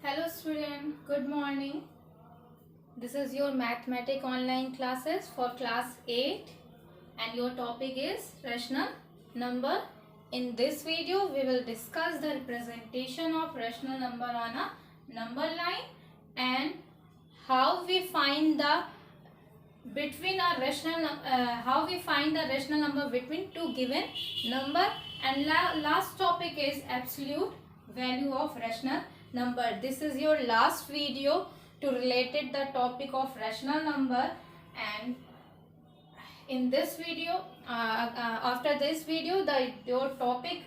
Hello student, good morning. This is your mathematics online classes for class 8 and your topic is rational number. In this video we will discuss the representation of rational number on a number line and how we find the rational number between two given number, and last topic is absolute value of rational number. This is your last video to related the topic of rational number, and in this video after this video your topic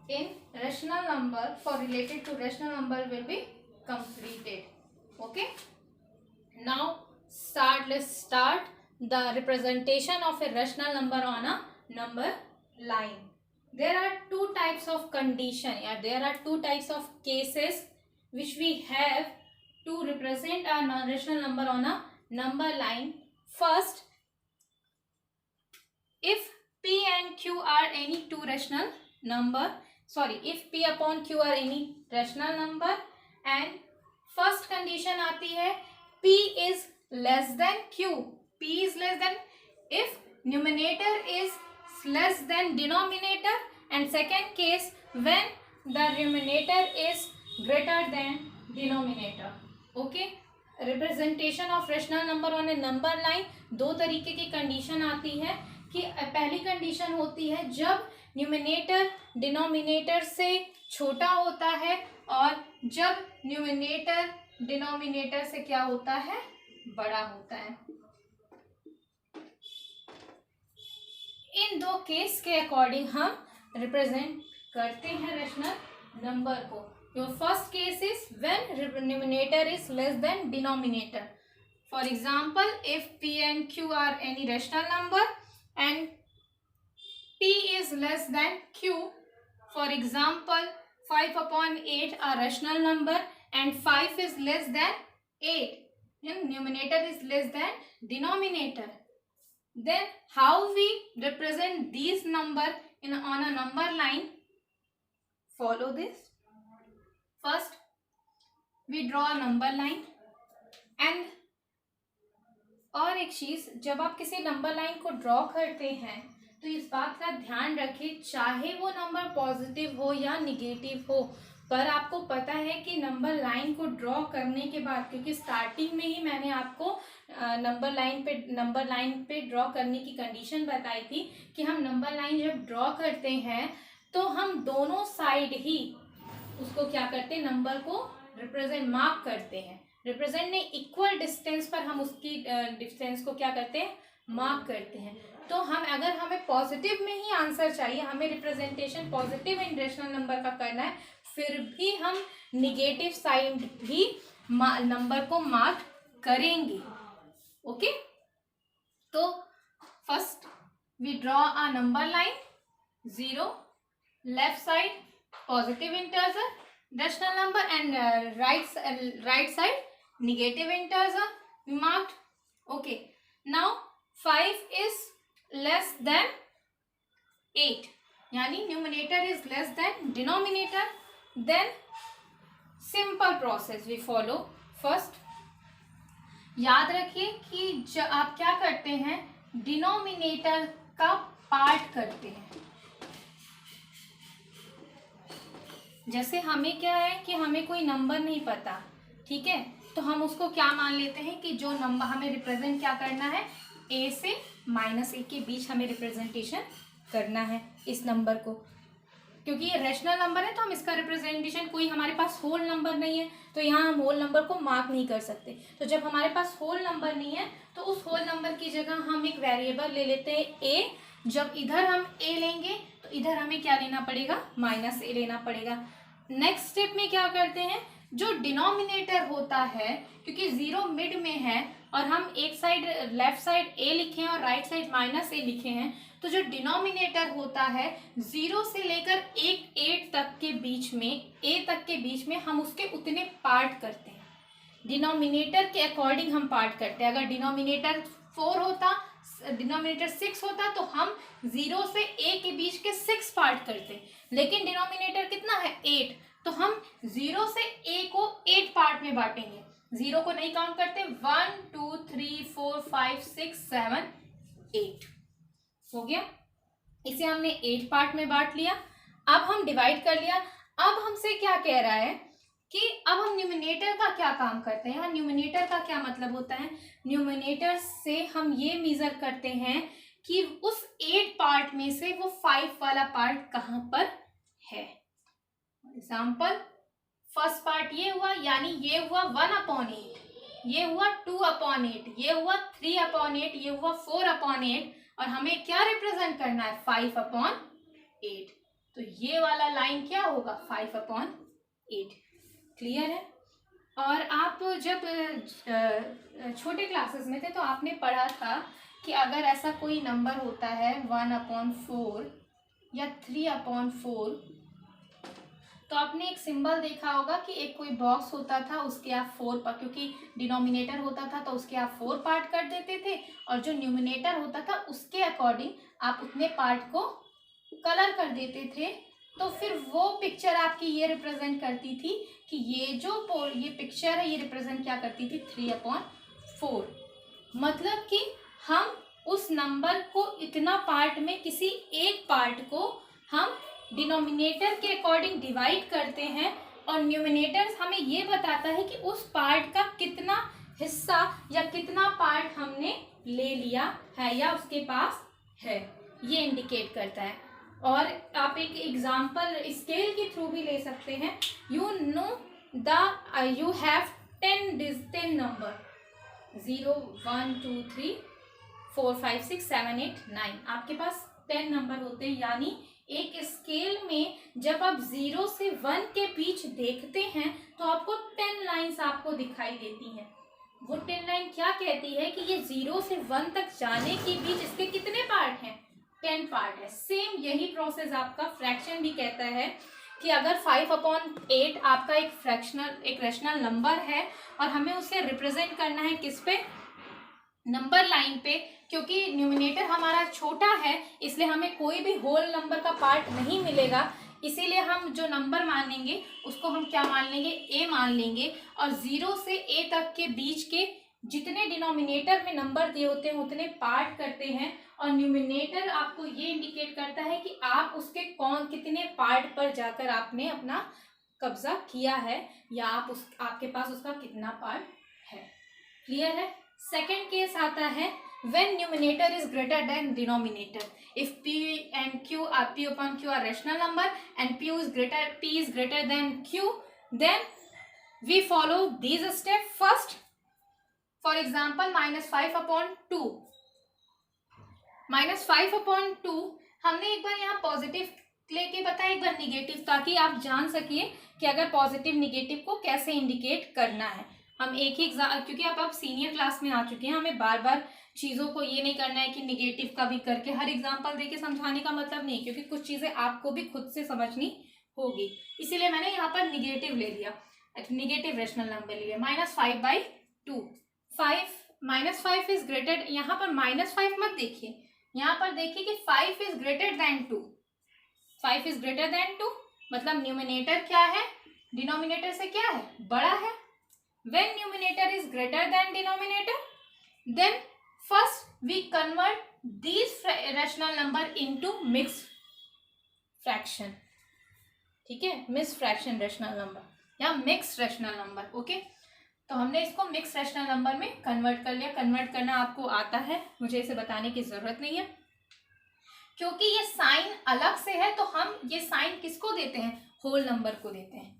in rational number for related to rational number will be completed. Okay, now let's start the representation of a rational number on a number line. There are two types of condition, there are two types of cases which we have to represent a rational number on a number line. First, if P and Q are any two rational number, if P upon Q are any rational number, and first condition आती है P is less than Q. P is less than if numerator is less than denominator, and second case when the numerator is greater than denominator. Okay, representation of rational number on a number line दो तरीके की condition आती है कि पहली condition होती है जब न्यूमिनेटर डिनोमिनेटर से छोटा होता है और जब न्यूमिनेटर डिनोमिनेटर से क्या होता है, बड़ा होता है. इन दो केस के अकॉर्डिंग हम रिप्रेजेंट करते हैं रेशनल नंबर को. Your first case is when numerator is less than denominator. For example, if P and Q are any rational number and P is less than Q, for example 5 upon 8 are rational number and 5 is less than 8, and numerator is less than denominator, then how we represent these number on a number line? Follow this. First we draw a number line, and और एक चीज, जब आप किसी number line को draw करते हैं तो इस बात का ध्यान रखें, चाहे वो नंबर पॉजिटिव हो या निगेटिव हो, पर आपको पता है कि नंबर लाइन को ड्रॉ करने के बाद, क्योंकि स्टार्टिंग में ही मैंने आपको नंबर लाइन पे ड्रॉ करने की कंडीशन बताई थी कि हम नंबर लाइन जब ड्रॉ करते हैं तो हम दोनों साइड ही उसको क्या करते हैं, नंबर को रिप्रेजेंट मार्क करते हैं. रिप्रेजेंट ने इक्वल डिस्टेंस पर हम उसकी डिस्टेंस को क्या करते हैं, मार्क करते हैं. तो हम अगर हमें पॉजिटिव में ही आंसर चाहिए, हमें representation positive in rational number का करना है, फिर भी हम निगेटिव साइड भी नंबर को मार्क करेंगे. ओके, तो first we draw a number line, 0 left side positive integer rational number and right side negative integer we marked. Okay, now 5 is less than 8, यानी numerator is less than denominator. Then simple process we follow. First याद रखिए कि जब आप क्या करते हैं, denominator का पार्ट करते हैं. जैसे हमें क्या है कि हमें कोई नंबर नहीं पता, ठीक है, तो हम उसको क्या मान लेते हैं कि जो नंबर हमें रिप्रेजेंट क्या करना है, a से -a के बीच हमें रिप्रेजेंटेशन करना है इस नंबर को. क्योंकि ये रेशनल नंबर है तो हम इसका रिप्रेजेंटेशन, कोई हमारे पास होल नंबर नहीं है तो यहाँ हम होल नंबर को मार्क नहीं कर सकते. तो जब हमारे पास होल नंबर नहीं है तो उस होल नंबर की जगह हम एक वेरिएबल ले लेते हैं a. जब इधर हम a लेंगे तो इधर हमें क्या लेना पड़ेगा, -a लेना पड़ेगा. नेक्स्ट स्टेप में क्या करते हैं, जो डिनोमिनेटर होता है, क्योंकि 0 मिड में है और हम एक साइड लेफ्ट साइड a लिखे हैं और राइट साइड -a लिखे हैं, तो जो डिनोमिनेटर होता है 0 से लेकर 8 तक के बीच में, a तक के बीच में हम उसके उतने पार्ट करते हैं. डिनोमिनेटर के अकॉर्डिंग हम पार्ट करते हैं. अगर डिनोमिनेटर 4 होता, डिनोमिनेटर 6 होता तो हम 0 से a के बीच के 6 पार्ट करते हैं, लेकिन डिनोमिनेटर कितना है, 8, तो हम 0 से a को 8 पार्ट में बांटेंगे। 0 को नहीं काउंट करते, 1 2 3 4 5 6 7 8 हो गया। इसे हमने 8 पार्ट में बांट लिया। अब हम डिवाइड कर लिया। अब हमसे क्या कह रहा है कि अब हम न्यूमिनेटर का क्या काम करते हैं। यहाँ न्यूमिनेटर का क्या मतलब होता है, न्यूमिनेटर से हम ये मेजर करते हैं कि उस 8 पार्ट में से वो 5 वाला पार्ट कहाँ पर है। एग्जाम्पल, फर्स्ट पार्ट ये हुआ, यानी ये हुआ 1/8, ये हुआ 2/8, ये हुआ 3/8, ये हुआ 4/8, और हमें क्या रिप्रेजेंट करना है, 5/8। तो ये वाला लाइन क्या होगा, 5/8। क्लियर है। और आप जब छोटे क्लासेस में थे तो आपने पढ़ा था कि अगर ऐसा कोई नंबर होता है 1/4 या 3/4, तो आपने एक सिंबल देखा होगा कि एक कोई बॉक्स होता था, उसके आप 4 पार्ट, क्योंकि डिनोमिनेटर होता था तो उसके आप 4 पार्ट कर देते थे, और जो न्यूमिनेटर होता था उसके अकॉर्डिंग आप उतने पार्ट को कलर कर देते थे। तो फिर वो पिक्चर आपकी ये रिप्रेजेंट करती थी कि ये पिक्चर है, ये रिप्रेजेंट क्या करती थी, 3/4। मतलब कि हम उस नंबर को इतना पार्ट में, किसी एक पार्ट को हम डिनोमिनेटर के अकॉर्डिंग डिवाइड करते हैं, और न्यूमिनेटर हमें ये बताता है कि उस पार्ट का कितना हिस्सा या कितना पार्ट हमने ले लिया है या उसके पास है, ये इंडिकेट करता है। और आप एक एग्जाम्पल स्केल के थ्रू भी ले सकते हैं। यू हैव 10 नंबर, 0 1 2 3 4 5 6 7 8 9, आपके पास 10 नंबर होते हैं। यानी एक स्केल में जब आप 0 से 1 के बीच देखते हैं तो आपको 10 लाइंस आपको दिखाई देती हैं। वो 10 लाइन क्या कहती है कि ये 0 से 1 तक जाने के बीच इसके कितने पार्ट हैं, 10 पार्ट है। सेम यही प्रोसेस आपका फ्रैक्शन भी कहता है कि अगर 5/8 आपका एक रैशनल नंबर है और हमें उसे रिप्रेजेंट करना है किस पे, नंबर लाइन पे, क्योंकि न्यूमिनेटर हमारा छोटा है इसलिए हमें कोई भी होल नंबर का पार्ट नहीं मिलेगा, इसीलिए हम जो नंबर मानेंगे उसको हम क्या मान लेंगे, ए मान लेंगे। और 0 से ए तक के बीच के जितने डिनोमिनेटर में नंबर दिए होते हैं उतने पार्ट करते हैं, और न्यूमिनेटर आपको ये इंडिकेट करता है कि आप उसके कितने पार्ट पर जाकर आपने अपना कब्जा किया है, या आपके पास उसका कितना पार्ट है। क्लियर है। सेकेंड केस आता है when numerator is greater than denominator. If p and q are p upon q are rational number and p is greater than q, then we follow these steps. First, for example, -5/2, -5/2 हमने एक बार यहाँ positive लेके बताया, एक बार negative, ताकि आप जान सकिए कि अगर पॉजिटिव निगेटिव को कैसे इंडिकेट करना है। हम एक ही क्योंकि आप सीनियर क्लास में आ चुके हैं, हमें बार बार चीज़ों को ये नहीं करना है कि निगेटिव का भी करके हर एग्जांपल देके समझाने का मतलब नहीं, क्योंकि कुछ चीज़ें आपको भी खुद से समझनी होगी, इसीलिए मैंने यहाँ पर निगेटिव ले लिया, निगेटिव रैशनल नंबर लिया। -5/2, -5 इज ग्रेटर, यहाँ पर -5 मत देखिए, यहाँ पर देखिए कि 5 is greater than 2, 5 is greater than 2 मतलब न्यूमिनेटर क्या है, डिनोमिनेटर से क्या है, बड़ा है। When numerator is greater than denominator, then first we convert these rational number into mixed fraction. ठीक है, मिक्स फ्रैक्शन रैशनल नंबर या मिक्स रैशनल नंबर। ओके, तो हमने इसको मिक्स रैशनल नंबर में कन्वर्ट कर लिया। कन्वर्ट करना आपको आता है, मुझे इसे बताने की जरूरत नहीं है, क्योंकि ये साइन अलग से है तो हम ये साइन किसको देते हैं, होल नंबर को देते हैं।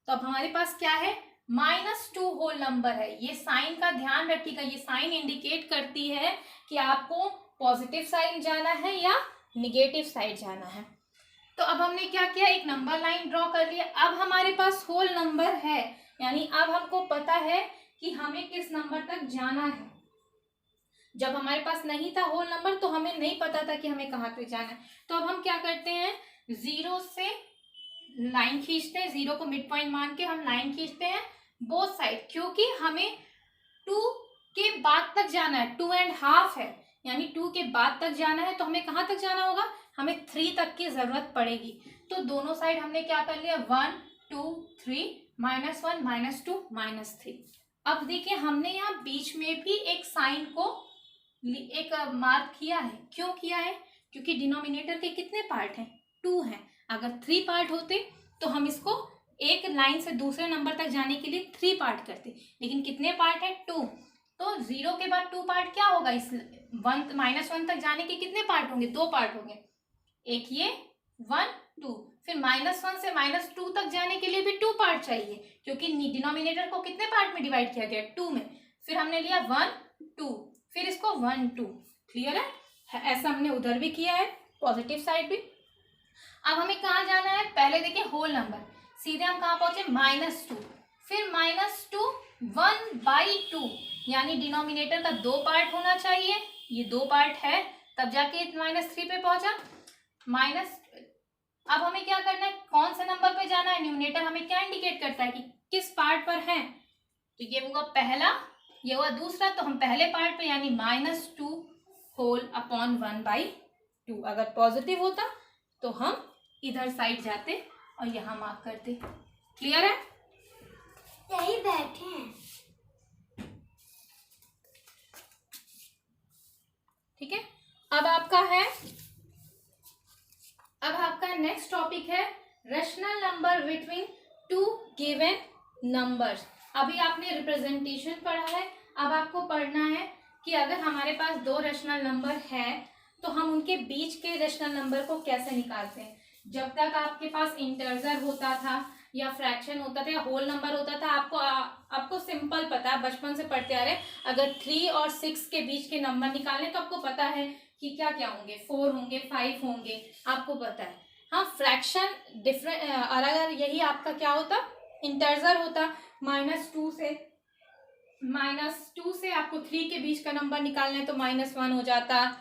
तो अब हमारे पास क्या है, -2 होल नंबर है। ये साइन का ध्यान रखिएगा, ये साइन इंडिकेट करती है कि आपको पॉजिटिव साइड जाना है या निगेटिव साइड जाना है। तो अब हमने क्या किया, एक नंबर लाइन ड्रॉ कर लिया। अब हमारे पास होल नंबर है, यानी अब हमको पता है कि हमें किस नंबर तक जाना है। जब हमारे पास नहीं था होल नंबर तो हमें नहीं पता था कि हमें कहाँ तक जाना है। तो अब हम क्या करते हैं, 0 से लाइन खींचते हैं, 0 को मिड पॉइंट मान के हम लाइन खींचते हैं बोथ साइड, क्योंकि हमें 2 के बाद तक जाना है, 2.5 है, यानी 2 के बाद तक जाना है। तो हमें कहाँ तक जाना होगा, हमें 3 तक की जरूरत पड़ेगी। तो दोनों साइड हमने क्या कर लिया, 1 2 3 -1 -2 -3। अब देखिए हमने यहाँ बीच में भी एक साइन को एक मार्क किया है। क्यों किया है? क्योंकि डिनोमिनेटर के कितने पार्ट हैं? 2 हैं। अगर 3 पार्ट होते तो हम इसको एक लाइन से दूसरे नंबर तक जाने के लिए 3 पार्ट करते, लेकिन कितने पार्ट हैं? 2। तो 0 के बाद 2 पार्ट क्या होगा? इस 1 -1 तक जाने के कितने पार्ट होंगे? 2 पार्ट होंगे। एक ये 1 2, फिर -1 से -2 तक जाने के लिए भी 2 पार्ट चाहिए, क्योंकि डिनोमिनेटर को कितने पार्ट में डिवाइड किया गया? 2 में। फिर हमने लिया 1 2, फिर इसको 1 2। क्लियर है? ऐसा हमने उधर भी किया है, पॉजिटिव साइड भी। अब हमें कहाँ जाना है? पहले देखिए होल नंबर, सीधे हम कहाँ पहुंचे? -2, फिर -2 1/2, यानी डिनोमिनेटर का 2 पार्ट होना चाहिए। ये 2 पार्ट है, तब जाके -3 पे पहुंचा। अब हमें क्या करना है? कौन से नंबर पे जाना है? न्यूमरेटर हमें क्या इंडिकेट करता है कि किस पार्ट पर है? तो ये होगा पहला, ये हुआ दूसरा। तो हम पहले पार्ट पे यानी -2 होल अपॉन 1/2। अगर पॉजिटिव होता तो हम इधर साइड जाते और यहाँ मार्क करते। क्लियर है? यही बैठे हैं। ठीक है। अब आपका नेक्स्ट टॉपिक है rational number between 2 given numbers. अभी आपने रिप्रेजेंटेशन पढ़ा है, अब आपको पढ़ना है कि अगर हमारे पास 2 रेशनल नंबर है तो हम उनके बीच के रेशनल नंबर को कैसे निकालते हैं। जब तक आपके पास इंटरजर होता था या फ्रैक्शन होता था या होल नंबर होता था, आपको सिंपल पता है, बचपन से पढ़ते आ रहे हैं। अगर 3 और 6 के बीच के नंबर निकालने तो आपको पता है कि क्या क्या होंगे, 4 होंगे, 5 होंगे, आपको पता है। हाँ, फ्रैक्शन डिफरेंट, और अगर यही आपका क्या होता, इंटरजर होता, -2 से आपको 3 के बीच का नंबर निकालना है तो -1 हो जाता,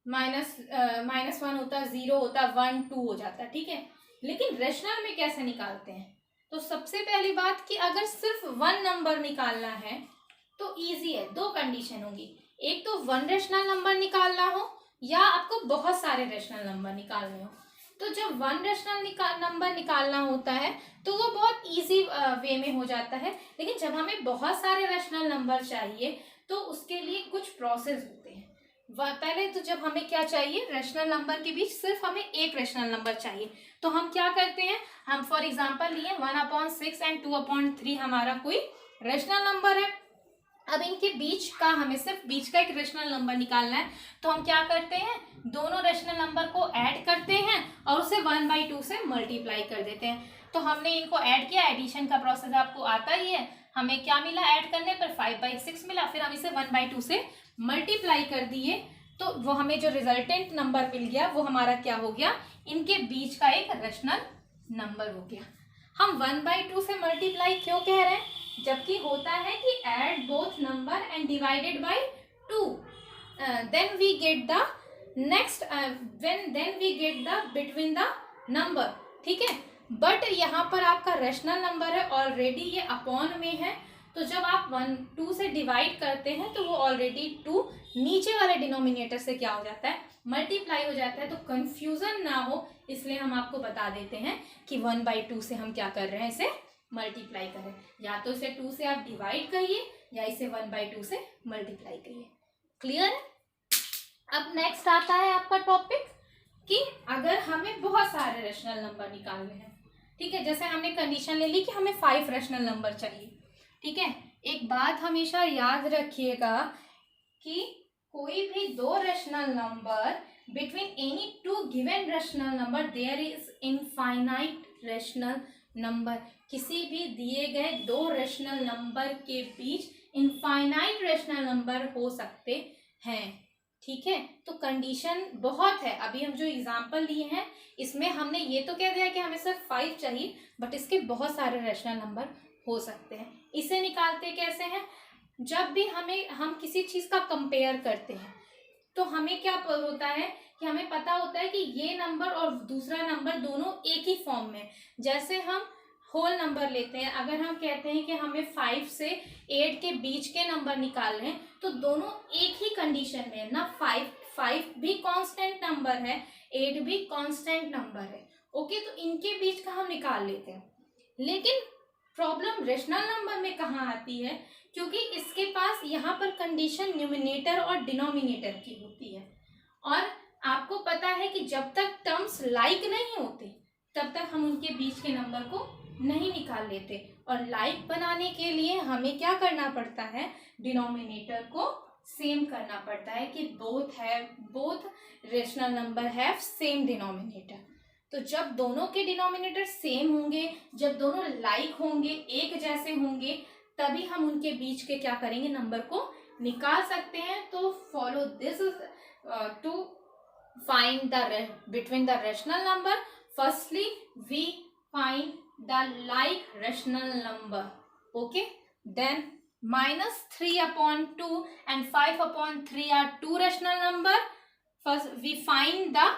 -1 होता, 0 होता, 1 2 हो जाता। ठीक है। लेकिन रेशनल में कैसे निकालते हैं? तो सबसे पहली बात कि अगर सिर्फ 1 नंबर निकालना है तो इजी है। 2 कंडीशन होगी, एक तो 1 रेशनल नंबर निकालना हो या आपको बहुत सारे रेशनल नंबर निकालने हो। तो जब 1 रेशनल नंबर निकालना होता है तो वो बहुत इजी वे में हो जाता है, लेकिन जब हमें बहुत सारे रेशनल नंबर चाहिए तो उसके लिए कुछ प्रोसेस होते हैं। पहले तो जब हमें क्या चाहिए, रेशनल नंबर के बीच सिर्फ हमें एक रेशनल नंबर चाहिए, तो हम क्या करते हैं, हम फॉर एग्जांपल लिए 1/6 एंड 2/3 हमारा कोई रेशनल नंबर है। अब इनके बीच का हमें सिर्फ बीच का एक रेशनल नंबर निकालना है, तो हम क्या करते हैं, दोनों रेशनल नंबर को ऐड करते हैं और उसे 1/2 से मल्टीप्लाई कर देते हैं। तो हमने इनको ऐड किया, एडिशन का प्रोसेस आपको आता ही है। हमें क्या मिला ऐड करने पर? 5/6 मिला। फिर हम इसे 1/2 से मल्टीप्लाई कर दिए तो वो हमें जो रिजल्टेंट नंबर मिल गया वो हमारा क्या हो गया, इनके बीच का एक रेशनल नंबर हो गया। हम 1/2 से मल्टीप्लाई क्यों कह रहे हैं, जबकि होता है कि add both number and divided by 2, then we get the next then we get the between the number. ठीक है। बट यहाँ पर आपका रेशनल नंबर है, ऑलरेडी ये अपॉन में है, तो जब आप 2 से डिवाइड करते हैं तो वो ऑलरेडी 2 नीचे वाले डिनोमिनेटर से क्या हो जाता है, मल्टीप्लाई हो जाता है। तो कंफ्यूजन ना हो इसलिए हम आपको बता देते हैं कि 1/2 से हम क्या कर रहे हैं, इसे मल्टीप्लाई करें। या तो इसे 2 से आप डिवाइड करिए या इसे 1/2 से मल्टीप्लाई करिए। क्लियर है? अब नेक्स्ट आता है आपका टॉपिक कि अगर हमें बहुत सारे रेशनल नंबर निकालने हैं। ठीक है। जैसे हमने कंडीशन ले ली कि हमें 5 रेशनल नंबर चाहिए। ठीक है। एक बात हमेशा याद रखिएगा कि कोई भी 2 rational number between any 2 given rational number there is infinite rational number. किसी भी दिए गए 2 रेशनल नंबर के बीच इनफाइनाइट रेशनल नंबर हो सकते हैं। ठीक है। तो कंडीशन बहुत है, अभी हम जो एग्जांपल लिए हैं इसमें हमने ये तो कह दिया कि हमें सिर्फ 5 चाहिए, बट इसके बहुत सारे रेशनल नंबर हो सकते हैं। इसे निकालते कैसे हैं, जब भी हम किसी चीज का कंपेयर करते हैं तो हमें क्या होता है कि हमें पता होता है कि ये नंबर और दूसरा नंबर दोनों एक ही फॉर्म में। जैसे हम होल नंबर लेते हैं, अगर हम कहते हैं कि हमें 5 से 8 के बीच के नंबर निकालने हैं तो दोनों एक ही कंडीशन में है ना। 5 भी कांस्टेंट नंबर है, 8 भी कांस्टेंट नंबर है। ओके, तो इनके बीच का हम निकाल लेते हैं। लेकिन प्रॉब्लम रेशनल नंबर में कहाँ आती है, क्योंकि इसके पास यहाँ पर कंडीशन न्यूमिनेटर और डिनोमिनेटर की होती है, और आपको पता है कि जब तक टर्म्स लाइक नहीं होते तब तक हम उनके बीच के नंबर को नहीं निकाल लेते, और लाइक बनाने के लिए हमें क्या करना पड़ता है, डिनोमिनेटर को सेम करना पड़ता है कि both rational number have same denominator. तो जब दोनों के डिनोमिनेटर सेम होंगे, जब दोनों लाइक होंगे, एक जैसे होंगे, तभी हम उनके बीच के क्या करेंगे, नंबर को निकाल सकते हैं। तो follow this to find the between the rational number. Firstly we find the like rational number, okay, then -3/2 and 5/3 are two rational number. First we find their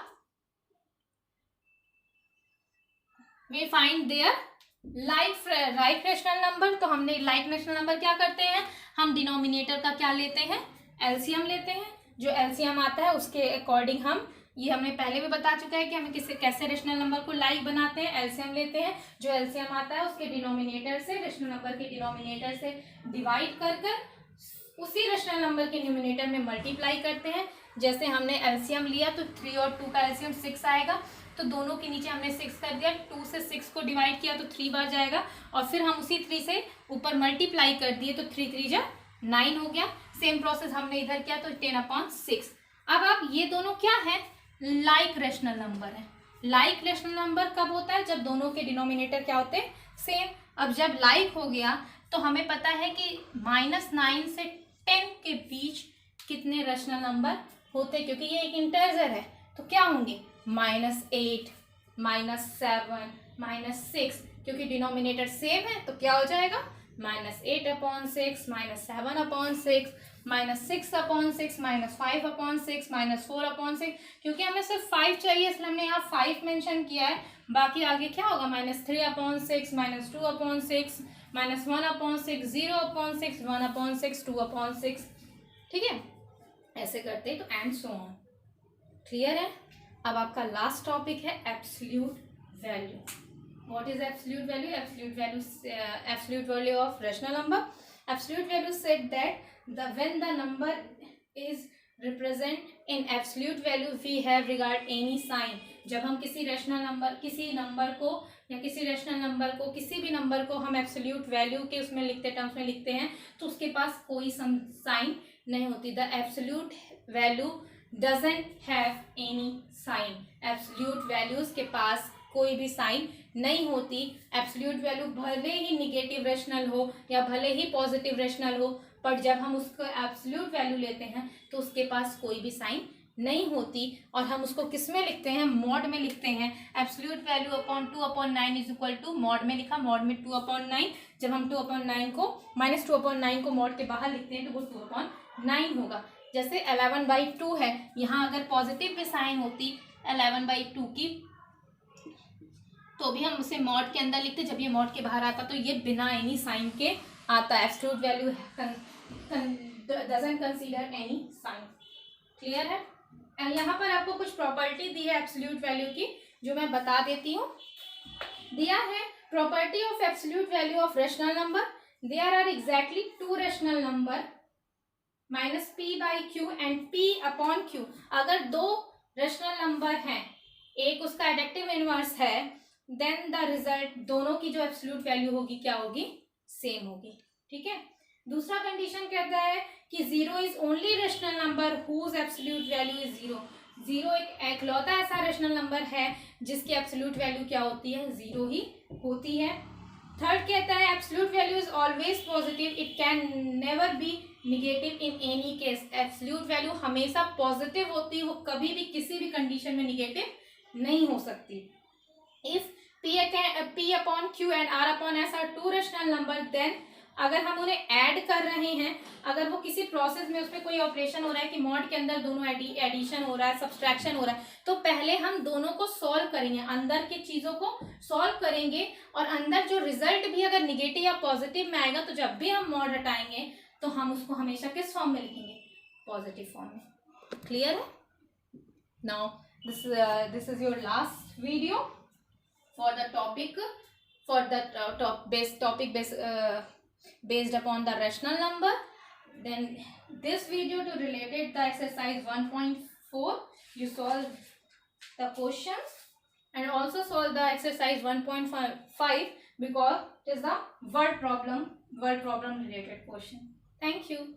like rational number. तो हमने like rational number क्या करते हैं, हम denominator का क्या लेते हैं, एलसीएम लेते हैं। जो एलसीएम आता है उसके अकॉर्डिंग हम, ये हमने पहले भी बता चुका है कि हमें कैसे रेशनल नंबर को लाइक बनाते हैं, एलसीएम लेते हैं। जो एलसीएम आता है उसके डिनोमिनेटर से, रेशनल नंबर के डिनोमिनेटर से डिवाइड कर उसी रेशनल नंबर के न्यूमिनेटर में मल्टीप्लाई करते हैं। जैसे हमने एलसीएम लिया तो 3 और 2 का एलसीएम 6 आएगा, तो दोनों के नीचे हमने 6 कर दिया, 2 से 6 को डिवाइड किया तो 3 बार जाएगा, और फिर हम उसी 3 से ऊपर मल्टीप्लाई कर दिए तो 3 3 जा 9 हो गया। सेम प्रोसेस हमने इधर किया तो 10/6। अब आप ये दोनों क्या है, लाइक रेशनल नंबर है। लाइक रेशनल नंबर कब होता है, जब दोनों के डिनोमिनेटर क्या होते हैं, सेम। अब जब लाइक हो गया तो हमें पता है कि -9 से 10 के बीच कितने रेशनल नंबर होते हैं, क्योंकि ये एक इंटीजर है, तो क्या होंगे, -8, -7, -6, क्योंकि डिनोमिनेटर सेम है तो क्या हो जाएगा, -8/6, -7/6, -6/6, -5/6, -4/6। क्योंकि हमें सिर्फ 5 चाहिए इसलिए हमने यहाँ 5 मेंशन किया है, बाकी आगे क्या होगा, -3/6, -2/6, -1/6, 0/6, 1/6, 2/6, ठीक है, ऐसे करते हैं, तो एंड सो ऑन। क्लियर है। अब आपका लास्ट टॉपिक है absolute value. What is absolute value? Absolute value of rational number. Absolute value said that when the number is represent in absolute value, we have regard any sign. जब हम किसी rational number, किसी number को या किसी rational number को, किसी भी नंबर को हम एब्सोल्यूट वैल्यू के उसमें लिखते, टर्म्स में लिखते हैं, तो उसके पास कोई साइन नहीं होती। The absolute value doesn't have any sign. Absolute values के पास कोई भी साइन नहीं होती। एब्सोल्यूट वैल्यू भले ही निगेटिव रेशनल हो या भले ही पॉजिटिव रेशनल हो, पर जब हम उसको एब्सोल्यूट वैल्यू लेते हैं तो उसके पास कोई भी साइन नहीं होती, और हम उसको किस में लिखते हैं, मॉड में लिखते हैं। Absolute value upon 2/9 is equal to, mod में लिखा, मॉड में 2/9। जब हम 2/9 को -2/9 को मॉड के बाहर लिखते हैं तो वो 2/9 होगा। जैसे 11/2 है, यहाँ अगर पॉजिटिव भी साइन होती 11/2 की, तो भी हम उसे मॉड के अंदर लिखते, जब ये मॉड के बाहर आता तो ये बिना एनी साइन के आता है। Absolute value doesn't consider any sign. Clear है। यहाँ पर आपको कुछ प्रॉपर्टी दी है एब्सोल्यूट वैल्यू की, जो मैं बता देती हूँ। दिया है property of absolute value of rational number, there are exactly 2 rational number -p/q and p/q। अगर 2 रेशनल नंबर हैं, एक उसका एडेक्टिव इनवर्स है, देन द रिजल्ट, दोनों की जो एब्सोल्यूट वैल्यू होगी क्या होगी, सेम होगी। ठीक है। दूसरा कंडीशन कहता है कि 0 is only rational number whose absolute value is 0। 0 एक एकलौता ऐसा रेशनल नंबर है जिसकी एब्सोल्यूट वैल्यू क्या होती है, 0 ही होती है। थर्ड कहता है absolute value is always positive, it can never be negative in any case. Absolute value हमेशा पॉजिटिव होती है, वो कभी भी किसी भी कंडीशन में निगेटिव नहीं हो सकती। If p/q and r/s are 2 rational number, then अगर हम उन्हें ऐड कर रहे हैं, अगर वो किसी प्रोसेस में उसमें कोई ऑपरेशन हो रहा है कि मॉड के अंदर दोनों एडिशन हो रहा है, सब्सट्रैक्शन हो रहा है, तो पहले हम दोनों को सॉल्व करेंगे, अंदर की चीज़ों को सॉल्व करेंगे, और अंदर जो रिजल्ट भी अगर निगेटिव या पॉजिटिव में आएगा तो जब भी हम मॉड हटाएंगे तो हम उसको हमेशा किस फॉर्म में लिखेंगे, पॉजिटिव फॉर्म में। क्लियर है। Now this is your last video for the topic for the based upon the rational number. Then this video to related the exercise 1.4, you solve the questions and also solve the exercise 1.5 because it is the word problem related question. Thank you.